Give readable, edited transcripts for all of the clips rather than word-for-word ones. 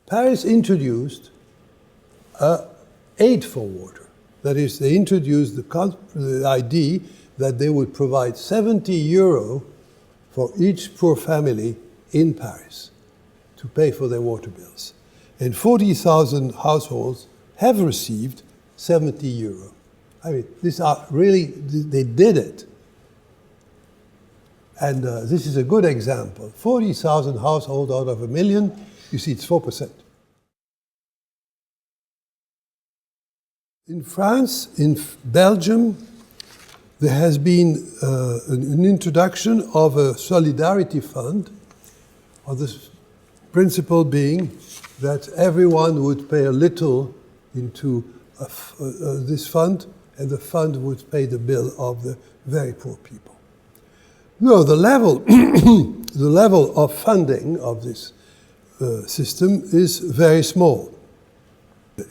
Paris introduced aid for water. That is, they introduced the idea that they would provide 70 euro for each poor family in Paris to pay for their water bills. And 40,000 households have received 70 euro. I mean, these are really, they did it. And this is a good example. 40,000 households out of 1 million, you see it's 4%. In France, in Belgium, there has been an introduction of a solidarity fund, of this principle being that everyone would pay a little into this fund, and the fund would pay the bill of the very poor people. No, the level, the level of funding of this system is very small.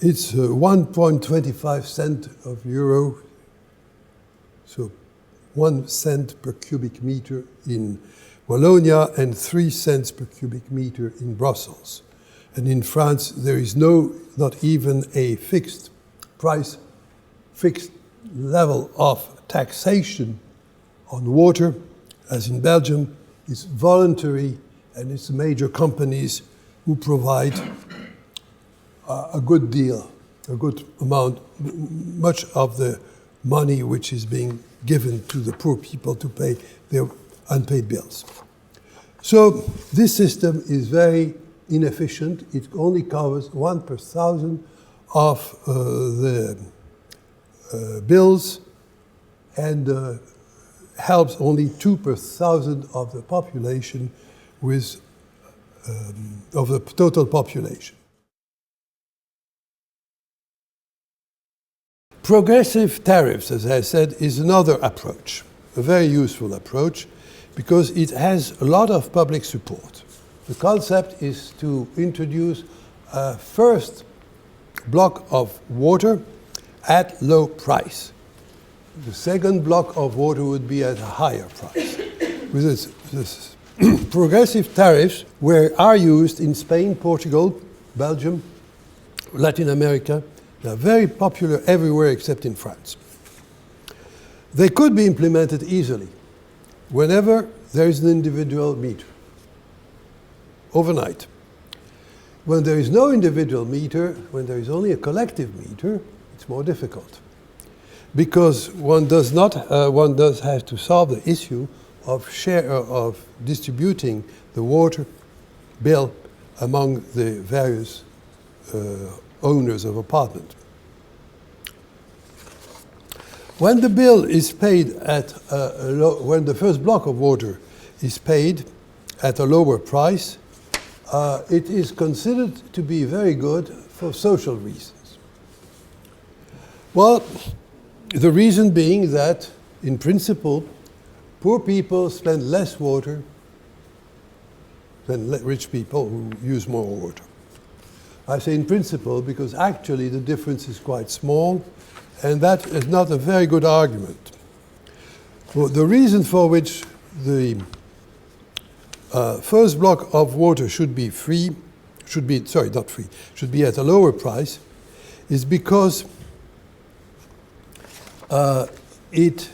It's 1.25 cents of euro, so 1 cent per cubic meter in Wallonia and 3 cents per cubic meter in Brussels. And in France, there is not even a fixed price, fixed level of taxation on water, as in Belgium. It's voluntary, and it's the major companies who provide a good deal, a good amount, much of the money which is being given to the poor people to pay their unpaid bills. So this system is very inefficient. It only covers 1 per 1,000 of the bills, and helps only 2 per 1,000 of the population of the total population. Progressive tariffs, as I said, is another approach, a very useful approach, because it has a lot of public support. The concept is to introduce a first block of water at low price. The second block of water would be at a higher price. With this progressive tariffs are used in Spain, Portugal, Belgium, Latin America. They are very popular everywhere except in France. They could be implemented easily whenever there is an individual meter, overnight. When there is no individual meter, when there is only a collective meter, it's more difficult. Because one does have to solve the issue of distributing the water bill among the various owners of apartment. When the bill is paid when the first block of water is paid at a lower price, it is considered to be very good for social reasons. Well, the reason being that, in principle, poor people spend less water than rich people who use more water. I say in principle because actually the difference is quite small, and that is not a very good argument. Well, the reason for which the first block of water should be at a lower price, is because it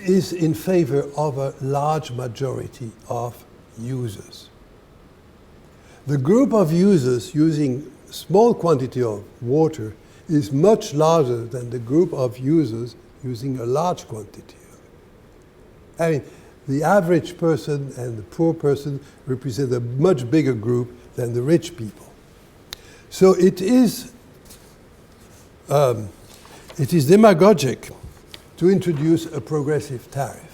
is in favor of a large majority of users. The group of users using small quantity of water is much larger than the group of users using a large quantity. I mean, the average person and the poor person represent a much bigger group than the rich people. So it is demagogic to introduce a progressive tariff.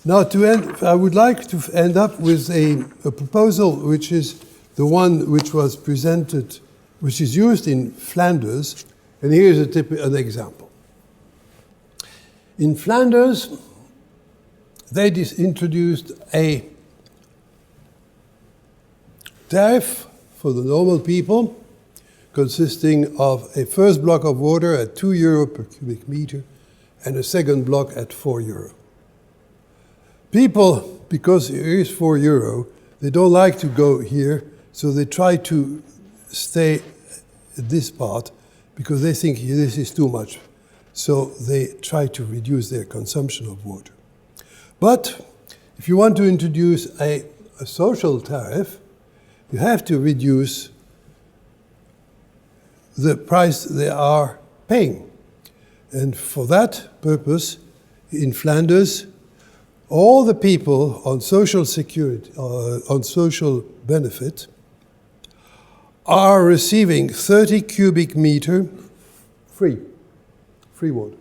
Now, I would like to end up with a proposal which is the one which was presented, which is used in Flanders, and here's an example. In Flanders, they introduced a tariff for the normal people consisting of a first block of water at 2 euro per cubic meter and a second block at 4 euro. People, because it is 4 euro, they don't like to go here, so they try to stay at this part because they think this is too much. So they try to reduce their consumption of water. But if you want to introduce a social tariff, you have to reduce the price they are paying. And for that purpose, in Flanders, all the people on social security, on social benefit, are receiving 30 cubic meter free water.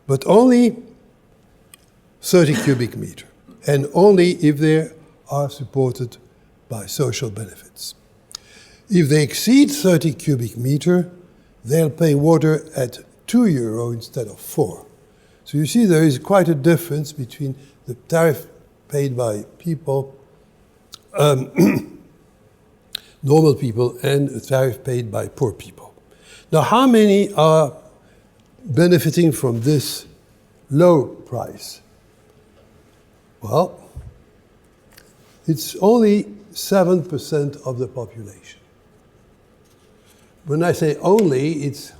But only 30 cubic meter, and only if they are supported by social benefits. If they exceed 30 cubic meter, they'll pay water at 2 euro instead of 4. So you see there is quite a difference between the tariff paid by people, normal people, and a tariff paid by poor people. Now, how many are benefiting from this low price? Well, it's only 7% of the population. When I say only, it's,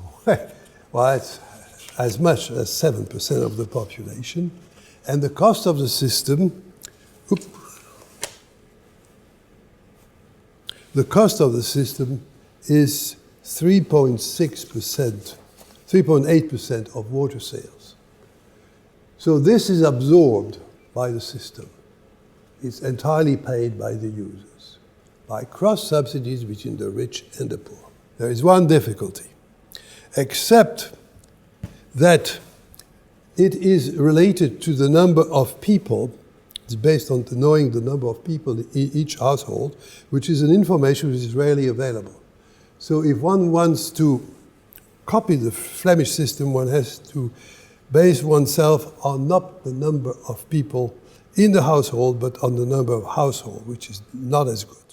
well, it's as much as 7% of the population. And the cost of the system, the cost of the system is 3.6%, 3.8% of water sales. So this is absorbed by the system. It's entirely paid by the users, by cross-subsidies between the rich and the poor. There is one difficulty, except that it is related to the number of people. It's based on knowing the number of people in each household, which is an information which is rarely available. So if one wants to copy the Flemish system, one has to base oneself on not the number of people in the household, but on the number of households, which is not as good.